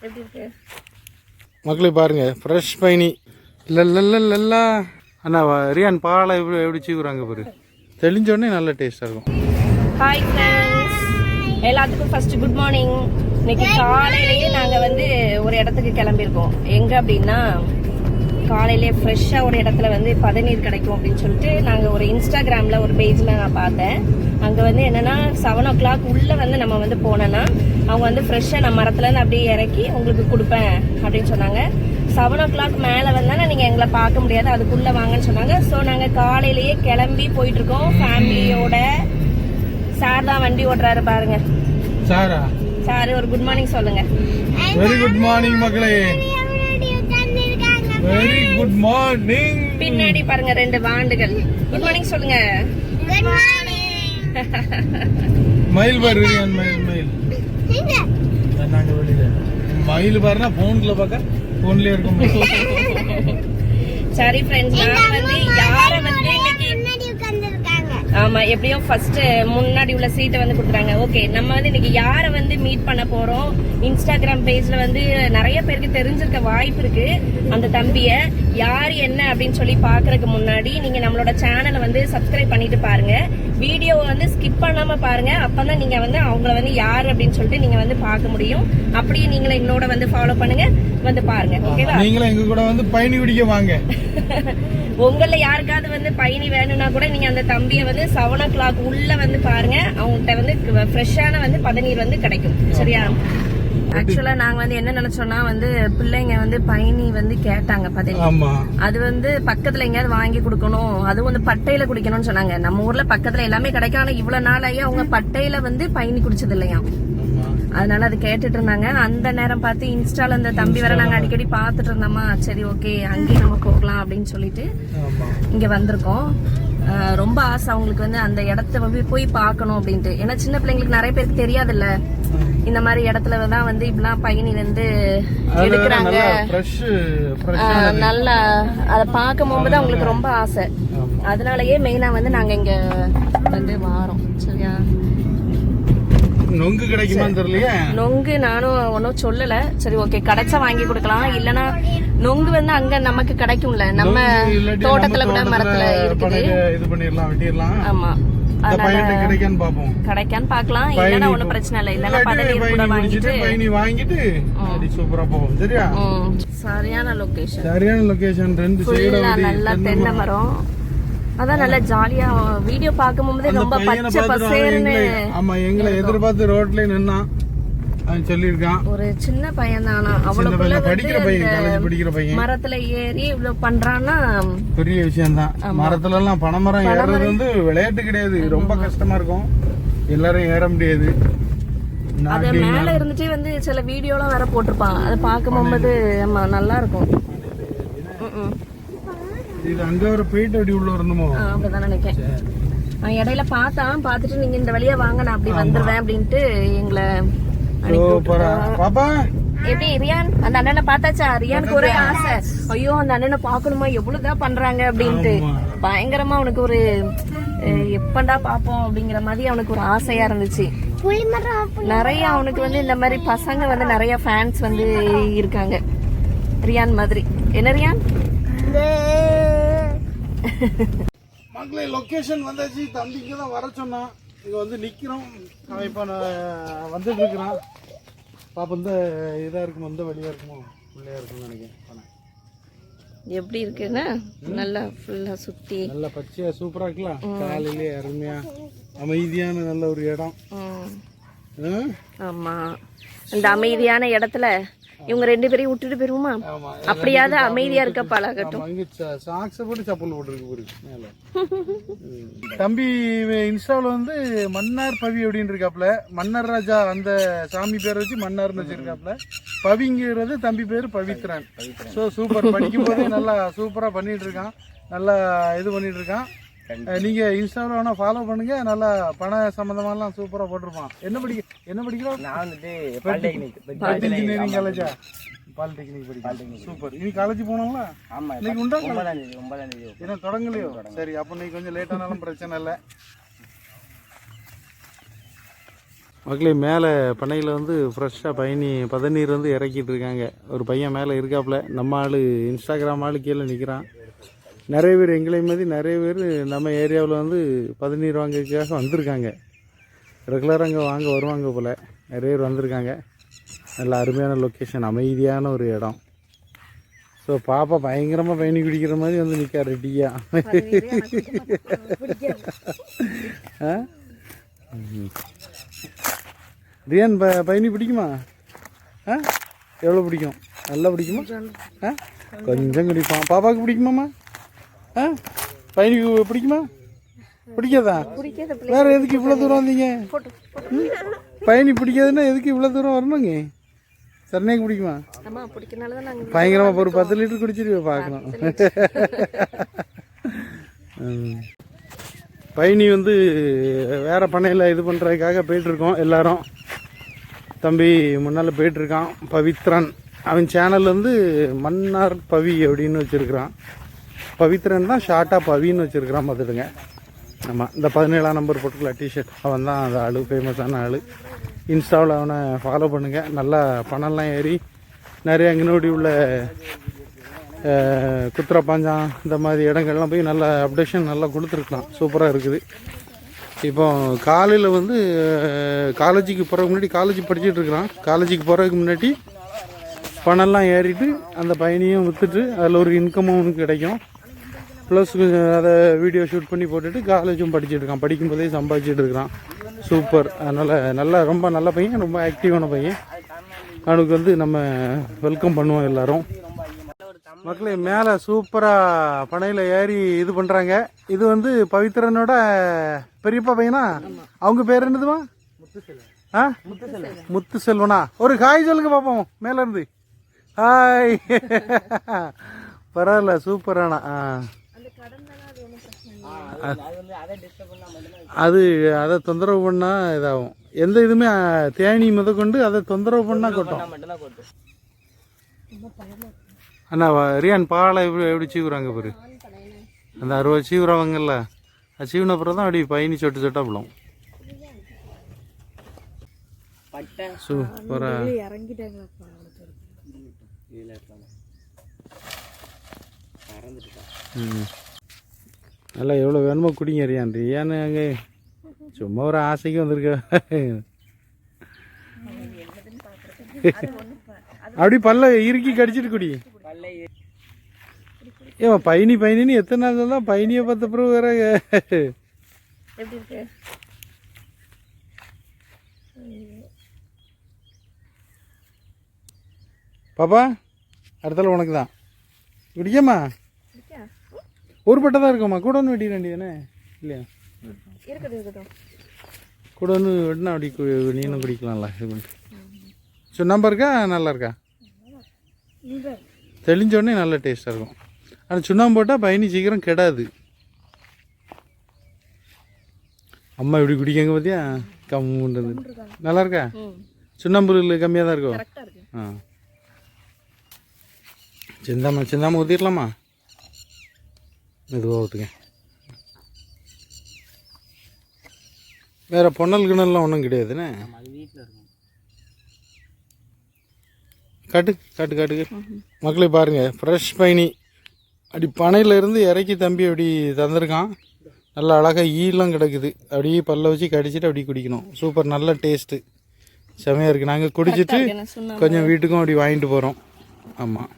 எப்படி இருக்கு மக்களே பாருங்க, ஃப்ரெஷ் பைனி இல்ல அண்ணா ரியான் பாலை எப்படி சீவுறாங்க பாரு. தெளிஞ்சோடனே நல்ல டேஸ்டாக இருக்கும். ஹாய் ஃப்ரெண்ட்ஸ், எல்லாத்துக்கும் ஃபர்ஸ்ட் குட் மார்னிங். இன்னைக்கு காலையிலேயே நாங்கள் வந்து ஒரு இடத்துக்கு கிளம்பியிருக்கோம். எங்கே அப்படின்னா, காலையிலே ஃப்ரெஷ்ஷாக ஒரு இடத்துல வந்து பதநீர் கிடைக்கும் அப்படின்னு சொல்லிட்டு நாங்கள் ஒரு இன்ஸ்டாகிராமில் ஒரு பேஜில் நான் பார்த்தேன். அங்கே வந்து என்னென்னா 7 o'clock உள்ளே வந்து நம்ம வந்து போனோன்னா அவங்க வந்து ஃப்ரெஷ்ஷாக நான் மரத்துலேருந்து அப்படியே இறக்கி உங்களுக்கு கொடுப்பேன் அப்படின்னு சொன்னாங்க. 7 o'clock மேலே வந்தால் நீங்கள் எங்களை பார்க்க முடியாது, அதுக்குள்ளே வாங்கன்னு சொன்னாங்க. ஸோ நாங்கள் காலையிலேயே கிளம்பி போயிட்டுருக்கோம் ஃபேமிலியோட. சார் தான் வண்டி ஓட்டுறாரு பாருங்க. சார் ஒரு குட் மார்னிங் சொல்லுங்க. வெரி குட் மார்னிங் மக்களே, வெரி குட் மார்னிங். பின்னாடி பாருங்க 2 வாண்டுகள். குட் மார்னிங் சொல்லுங்க. Good morning. மயில் பாரு, மயில் நாங்க வெளியில மயில் பாருனா போன்ல பார்க்க போன்லயே இருக்கும். சரி ஃப்ரெண்ட்ஸ், நான் வந்து யார வந்து ஆமா எப்படியும் ஃபர்ஸ்ட் முன்னாடி உள்ள சீட்டை வந்து கொடுத்துறாங்க. ஓகே, நம்ம வந்து இன்னைக்கு யாரை வந்து மீட் பண்ண போறோம். இன்ஸ்டாகிராம் பேஜ்ல வந்து நிறைய பேருக்கு தெரிஞ்சிருக்க வாய்ப்பு இருக்கு. அந்த தம்பிய யார் என்ன அப்படின்னு சொல்லி பாக்குறதுக்கு முன்னாடி நீங்க நம்மளோட சேனலை வந்து சப்ஸ்கிரைப் பண்ணிட்டு பாருங்க. வீடியோவை வந்து ஸ்கிப் பண்ணாம பாருங்க. அப்பதான் நீங்க வந்து அவங்கள வந்து யாரு அப்படின்னு சொல்லிட்டு நீங்க வந்து பார்க்க முடியும். அப்படியே நீங்களும் என்னோட வந்து ஃபாலோ பண்ணுங்க, வந்து பாருங்க. ஓகேவா? நீங்களும் எங்க கூட வந்து பயணி பிடிக்க வாங்க. உங்கள யாருக்காவது வந்து பயணி வேணும்னா கூட நீங்க அந்த தம்பியை வந்து 7 o'clock உள்ள வந்து பாருங்க. அவங்ககிட்ட வந்து ஃப்ரெஷ்ஷான வந்து பதநீர் வந்து கிடைக்கும். சரியா? ஆக்சுவலா நாங்க வந்து என்ன நினைச்சோம்னா வந்து பிள்ளைங்க வந்து பயணி வந்து கேட்டாங்க பதநீர். அது வந்து பக்கத்துல எங்கேயாவது வாங்கி கொடுக்கணும், அதுவும் வந்து பட்டையில குடிக்கணும்னு சொன்னாங்க. நம்ம ஊர்ல பக்கத்துல எல்லாமே கிடைக்கும். ஆனா இவ்வளவு நாளாயே அவங்க பட்டையில வந்து பயணி குடிச்சது இல்லையா, அதனால அது கேட்டுட்டு இருந்தாங்க. அந்த நேரம் பார்த்து இன்ஸ்டால அந்த தம்பி வர நாங்க அடிக்கடி பாத்துட்டு இருந்தோமா. சரி ஓகே, அங்கேயும் நம்ம போகலாம் அப்படின்னு சொல்லிட்டு இங்க வந்திருக்கோம். ரொம்ப ஆசை அவங்களுக்கு வந்து அந்த இடத்த போய் பார்க்கணும் அப்படின்ட்டு. ஏன்னா சின்ன பிள்ளைங்களுக்கு நிறைய பேருக்கு தெரியாதுல்ல, இந்த மாதிரி இடத்துலதான் வந்து இப்படிலாம் பயணி வந்து எடுக்கிறாங்க. நல்லா அதை பார்க்கும் போது அவங்களுக்கு ரொம்ப ஆசை. அதனாலயே மெயினா வந்து நாங்க இங்க வந்து வாரோம். சரியா? நொங்கு கிடைக்குமான்னு தெரியலையே. நொங்கு நானும் ஒன்னும் சொல்லல. சரி ஓகே, கிடைச்சா வாங்கி கொடுக்கலாம். இல்லனா நொங்கு வந்து அங்க நமக்கு கிடைக்கும்ல, நம்ம தோட்டத்துல கூட மரத்துல இருக்குது. இது பண்ணிரலாம், வெட்டிரலாம். ஆமா, கிடைக்கான்னு பாப்போம். கிடைக்கான்னு பார்க்கலாம். இல்லனா ஒண்ணும் பிரச்சனை இல்ல. இல்லனா பதநீர் கூட வாங்கிட்டு அப்படி சூப்பரா போவோம். சரியா? சரியான லொகேஷன், சரியான லொகேஷன். 2 சைடு நல்ல தென்னை மரம். அதான் நல்ல ஜாலியா வீடியோ பார்க்கும்போது ரொம்ப பச்சை பசேல்னு. ஆமா, எங்களை எதிர்பார்த்து ரோட்ல நின்னா சொல்லிருக்கான். ஒரு சின்ன பையன் தானா, அவ்வளவு படிக்கிற பையன், காலேஜ் படிக்கிற பையன். மரத்துல ஏறி இவ்வளவு பண்றான்னா பெரிய விஷயம் தான். மரத்துல எல்லாம் பனைமரம் ஏறது வந்து விளையாட்டு கிடையாது, ரொம்ப கஷ்டமா இருக்கும். எல்லாரும் ஏற முடியாது. அது மேல இருந்துட்டே வந்து சில வீடியோலாம் வேற போட்டிருப்பாங்க. அதை பார்க்கும்போது ஆமா நல்லா இருக்கும். இது அங்க ஒரு போயிட்டு அப்படி உள்ள வரணுமோ? அப்படிதான் நினைக்கிறேன். நான் இடையில பார்த்துட்டு நீங்க இந்த வழியா வாங்க, நான் அப்படி வந்துருவேன் அப்படின்ட்டு எங்களை பாப்பா. எப்படி ரியான் அந்த அண்ணனை பார்த்தாச்சா? ரியானுக்கு ஒரே ஆசை, ஐயோ அந்த அண்ணனை பாக்கணுமா, எவ்வளவுதான் பண்றாங்க அப்படின்ட்டு. பயங்கரமா அவனுக்கு ஒரு எப்பண்டா பாப்போம் அப்படிங்கிற மாதிரி அவனுக்கு ஒரு ஆசையா இருந்துச்சு. நிறைய அவனுக்கு வந்து இந்த மாதிரி பசங்க வந்து நிறைய ஃபேன்ஸ் வந்து இருக்காங்க ரியான் மாதிரி. என்ன ரியான்? மக்களே, லொகேஷன் வந்தாச்சு. தம்பிக்கு தான் வர சொன்னான். இங்க வந்து நிக்கிறோம். அவன் இப்ப வந்துட்டு இருக்கிறான். பாப்பா இந்த இதா இருக்குமோ, இந்த வழியா இருக்குமோ, உள்ளே இருக்கும்னு நினைக்கிறேன். எப்படி இருக்குன்னா நல்லா ஃபுல்லா சுத்தி நல்லா பச்சையா சூப்பரா இருக்கலாம். காலையிலே அருமையா அமைதியான நல்ல ஒரு இடம். ஆமா, அந்த அமைதியான இடத்துல இவங்க 2 பேரையும் விட்டுட்டு போயிருவோமா? அப்படியாவது அமைதியா இருக்க பழகட்டும். தம்பி இன்ஸ்டால வந்து மன்னார் பவி அப்படின்னு இருக்காப்ல. மன்னர் ராஜா அந்த சாமி பேரை வச்சு மன்னார்னு வச்சிருக்காப்ல. பவிங்கிறது தம்பி பேரு பவித்ரன். ஸோ சூப்பர், படிக்கும் போதே நல்லா சூப்பரா பண்ணிட்டு இருக்கான். நல்லா இது பண்ணிட்டு இருக்கான். நீங்க இன்ஸ்டால வேணா ஃபாலோ பண்ணுங்க. நல்லா பண சம்பந்தமாலாம் சூப்பரா போட்டிருப்பான். என்ன படிக்கிறோம்? நான் வந்துட்டு இன்ஜினியரிங் காலேஜா? பாலிடெக்னிக் படிக்கிறேன். சூப்பர். இன்னைக்கு காலேஜ் போனோம்ல? ஆமா, இன்னைக்கு உண்டா? 9ஆம் தேதி. என்ன தொடங்கலையோ? சரி, அப்ப இன்னைக்கு கொஞ்சம் லேட்டானாலும் பிரச்சனை இல்லை. மக்களே மேலே பண்ணையில் வந்து ஃப்ரெஷ்ஷாக பதநீர் வந்து இறக்கிட்டு இருக்காங்க. ஒரு பையன் மேலே இருக்காப்புல. நம்ம ஆள் இன்ஸ்டாகிராம் ஆள் கீழே நிற்கிறான். நிறைய பேர் எங்களையும் மாதிரி நிறைய பேர் நம்ம ஏரியாவில் வந்து பதநீர் வாங்கிறதுக்காக வந்திருக்காங்க. ரெகுலராக அங்கே வாங்க வருவாங்க போல். நிறைய பேர் வந்திருக்காங்க. நல்ல அருமையான லொக்கேஷன், அமைதியான ஒரு இடம். ஸோ பாப்பா பயங்கரமாக பயணி குடிக்கிற மாதிரி வந்து நிற்கா ரெடியா. ரியான் பயணி பிடிக்குமா? எவ்வளோ பிடிக்கும்? நல்லா பிடிக்குமா? கொஞ்சம் குடிப்பான். பாப்பாவுக்கு பிடிக்குமாம்மா? பயணி பிடிக்குமா? பிடிக்காதா? வேற எதுக்கு இவ்வளோ தூரம் வந்தீங்க? பயணி பிடிக்காதுன்னா எதுக்கு இவ்வளோ தூரம் வரணுங்க? சரணைக்கு பிடிக்குமா? பயங்கரமாக ஒரு 10 லிட்டர் குடிச்சிட்டு பார்க்கணும். பயணி வந்து வேறு பண்ணையில் இது பண்ணுறதுக்காக போயிட்டுருக்கோம் எல்லாரும். தம்பி முன்னால் போயிட்டுருக்கான் பவித்ரன். அவன் சேனல் வந்து மன்னார் பவி அப்படின்னு வச்சுருக்கிறான். பவித்ரன் தான் ஷார்ட்டாக பவின்னு வச்சுருக்கிறான் பார்த்துடுங்க. ஆமாம், இந்த 17ஆம் நம்பர் போட்டுக்கல டிஷர்ட் அவன் தான் அந்த ஆள், ஃபேமஸான ஆள். இன்ஸ்டாவில் அவனை ஃபாலோ பண்ணுங்கள். நல்லா பணம்லாம் ஏறி நிறைய அங்கனோடி உள்ள குத்திரப்பாஞ்சான் இந்த மாதிரி இடங்கள்லாம் போய் நல்லா அப்டேஷன் நல்லா கொடுத்துருக்கலாம். சூப்பராக இருக்குது. இப்போ காலையில் வந்து காலேஜுக்கு போகிறதுக்கு முன்னாடி, காலேஜ் படிச்சுட்டு இருக்கிறான். காலேஜுக்கு போகிறதுக்கு முன்னாடி பணம்லாம் ஏறிட்டு அந்த பயணியும் விற்றுட்டு அதில் ஒரு இன்கமும் அவனுக்கு கிடைக்கும். ப்ளஸ் அதை வீடியோ ஷூட் பண்ணி போட்டுட்டு காலேஜும் படிச்சுட்டு இருக்கான். படிக்கும்போதே சம்பாதிச்சுட்டு இருக்கிறான். சூப்பர். அதனால் நல்லா ரொம்ப நல்ல பையன், ரொம்ப ஆக்டிவான பையன். அவனுக்கு வந்து நம்ம வெல்கம் பண்ணுவோம் எல்லோரும். மக்களே மேலே சூப்பராக பனையில் ஏறி இது பண்ணுறாங்க. இது வந்து பவித்ரனோட பெரியப்பா பையனா? அவங்க பேர் என்னதுமா? முத்து செல்வனா? ஒரு ஹாய் சொல்லுங்க பார்ப்போம் மேலேருந்து. ஹாய். பரவாயில்ல, சூப்பரானா. அதை தொந்தரவு பண்ணால் இதாகும். எந்த இதுவுமே தேனி முதற்கொண்டு அதை தொந்தரவு பண்ணால் கொட்டும். அண்ணா ரியான் பாலை எப்படி சீவுறாங்க பாரு. அந்த 60 சீவுறவங்கல்ல, அது சீவுன அப்புறம் தான் அப்படி பயணி சொட்டு சொட்டா விழும். சூப்பரா. நல்லா எவ்வளோ வேணுமோ குடிங்க ரியான். ரியான் அங்கே சும்மா ஒரு ஆசைக்கு வந்திருக்க. அப்படி பல்ல இறுக்கி கடிச்சிட்டு குடி. ஏன் பயணின்னு எத்தனை நாள் தான் பயணியை பார்த்த பிறகு வேற பாப்பா அடுத்தால உனக்கு தான் குடிக்கம்மா. ஒரு பட்டை தான் இருக்கும்மா. கூட ஒன்று வெட்டி வேண்டியதானே இல்லையா? கூட ஒன்று வெட்டினா அப்படி நீனும் குடிக்கலாம்ல. இது பண்ணிட்டு சுண்ணாம்பா இருக்கா? நல்லா இருக்கா? தெளிஞ்சோடனே நல்ல டேஸ்ட்டாக இருக்கும். ஆனால் சுண்ணாம்பு போட்டால் பயணி சீக்கிரம் கெடாது. அம்மா இப்படி குடிக்கங்க பார்த்தியா? கம்முன்றது நல்லா இருக்கா? சுண்ணாம்பு கம்மியாக தான் இருக்கும். சிந்தாம ஊற்றிடலாமா? மெதுவாக ஊற்றுங்க. வேறு பொன்னல் கிணல்லாம் ஒன்றும் கிடையாதுண்ணே. காட்டு மக்களே பாருங்கள், ஃப்ரெஷ் பயணி அப்படி பனையிலேருந்து இறக்கி தம்பி அப்படி தந்திருக்கான். நல்லா அழகாக ஈலாம் கிடக்குது. அப்படியே பல்ல வச்சு கடிச்சிட்டு அப்படி குடிக்கணும். சூப்பர், நல்ல டேஸ்ட்டு, செமையாக இருக்குது. நாங்கள் குடிச்சிட்டு கொஞ்சம் வீட்டுக்கும் அப்படி வாங்கிட்டு போகிறோம். ஆமாம்.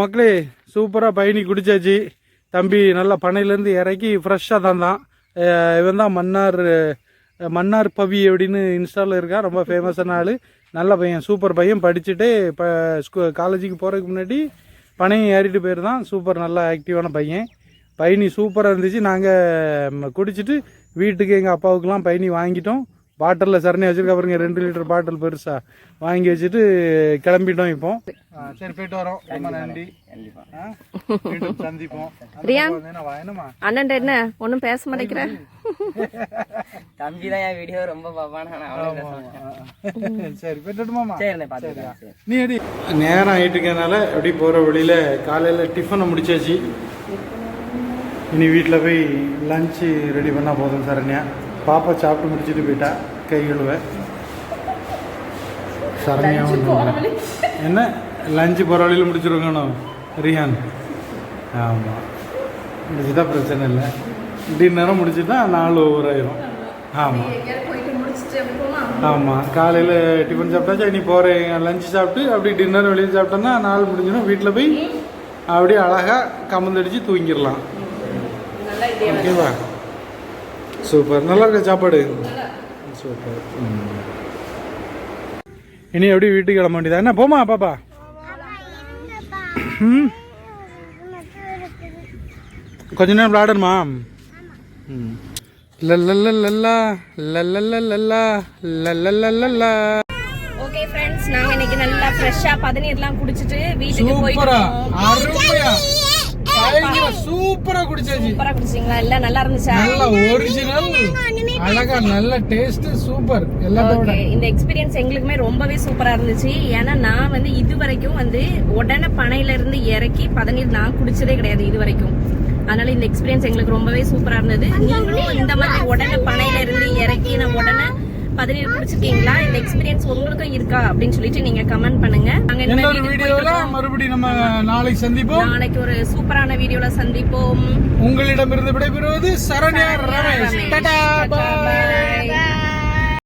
மக்களே சூப்பராக பயணி குடித்தாச்சு. தம்பி நல்லா பனையிலேருந்து இறக்கி ஃப்ரெஷ்ஷாக தந்தான். இவன் தான் மன்னார் பவி அப்படின்னு இன்ஸ்டாவில் இருக்கா. ரொம்ப ஃபேமஸான ஆள், நல்ல பையன், சூப்பர் பையன். படிச்சுட்டு இப்போ காலேஜுக்கு போகிறதுக்கு முன்னாடி பனையும் ஏறிட்டு போயிருந்தான். சூப்பர், நல்லா ஆக்டிவான பையன். பயணி சூப்பராக இருந்துச்சு. நாங்கள் குடிச்சிட்டு வீட்டுக்கு எங்கள் அப்பாவுக்கெலாம் பயணி வாங்கிட்டோம். பாட்டிலில் சரணி வச்சுருக்கா பாருங்க, 2 லிட்டர் பாட்டில் பெருசாக வாங்கி வச்சுட்டு கிளம்பிட்டோம். இப்போ சரி போயிட்டு வரோம். ரொம்ப நன்றி. சந்திப்போம். அண்ணன் என்ன ஒன்றும் பேச மாட்டேங்கிறேன். தம்பி தான் என் வீடியோ ரொம்ப பாப்பான. சரி போயிட்டுமாமா? நீ அடி நேரம் ஆகிட்டு இருக்கனால அப்படி போகிற வழியில் காலையில் டிஃபனை முடிச்சாச்சு. இனி வீட்டில் போய் லஞ்சு ரெடி பண்ணால் போதும் சரண்யா. பாப்பா சாப்பிட்டு முடிச்சுட்டு போயிட்டா, கை கழுவ. சரண்யா ஒன்று என்ன லஞ்சு பரவாயில்ல முடிச்சிருக்கணோ ரியான்? ஆமாம், முடிச்சுதான் பிரச்சனை இல்லை. டின்னரும் முடிச்சுட்டா 4 ஓவர் ஆயிரும். ஆமாம் ஆமாம், காலையில் டிஃபன் சாப்பிட்டாச்சா, இனி போகிறேன் லஞ்சு சாப்பிட்டு அப்படி டின்னர் வெளியே சாப்பிட்டோன்னா 4 முடிஞ்சிடும். வீட்டில் போய் அப்படியே அழகாக கமந்தடிச்சு தூங்கிடலாம். ஓகேவா? சூப்பர், நல்லா இருக்க சாப்பாடு. சூப்பர். இனி எப்படி வீட்டுக்கு கிளம்ப வேண்டியதா என்ன? போமா பாப்பா. ம், கொஞ்ச நேரம் விளையாடணுமா? ம், லல்லல்லல்லா லல்லல்லல்லா லல்லல்லல்லா. ஓகே ஃப்ரெண்ட்ஸ், நாங்க இன்னைக்கு நல்லா ஃப்ரெஷ்ஷா பதநீர்லாம் குடிச்சிட்டு வீட்டுக்கு சூப்பரா, போயிட்டோம். அருமையா, சூப்பரா குடிச்சாச்சு. சூப்பரா குடிச்சீங்களா? எல்லாம் நல்லா இருந்துச்சா? நல்ல ஒரிஜினல், அழகா, நல்ல டேஸ்ட், சூப்பர். எல்லாத்தோட Okay, இந்த எக்ஸ்பீரியன்ஸ் எங்களுக்குமே ரொம்பவே சூப்பரா இருந்துச்சு. ஏன்னா நான் வந்து இது வரைக்கும் வந்து உடனே பனையில இருந்து இறக்கி பதநீர் நான் குடிச்சதே கிடையாது இது வரைக்கும். அதனால இந்த எக்ஸ்பீரியன்ஸ் எங்களுக்கு ரொம்பவே சூப்பரா இருந்தது. நீங்களும் இந்த மாதிரி உடனே பனையில இருந்து இறக்கி நான் உடனே பதநீர் குடிச்சிருக்கீங்களா? இந்த எக்ஸ்பீரியன்ஸ் உங்களுக்கும் இருக்கா அப்படின்னு சொல்லிட்டு நீங்க கமெண்ட் பண்ணுங்க. நாங்க இந்த இன்னொரு வீடியோல வீடியோல மறுபடியும் நம்ம நாளைக்கு சந்திப்போம். நாளைக்கு ஒரு சூப்பரான வீடியோல சந்திப்போம். உங்களிடமிருந்து விடைபெறுவது சரண்யா ரமேஷ். டாடா, பை.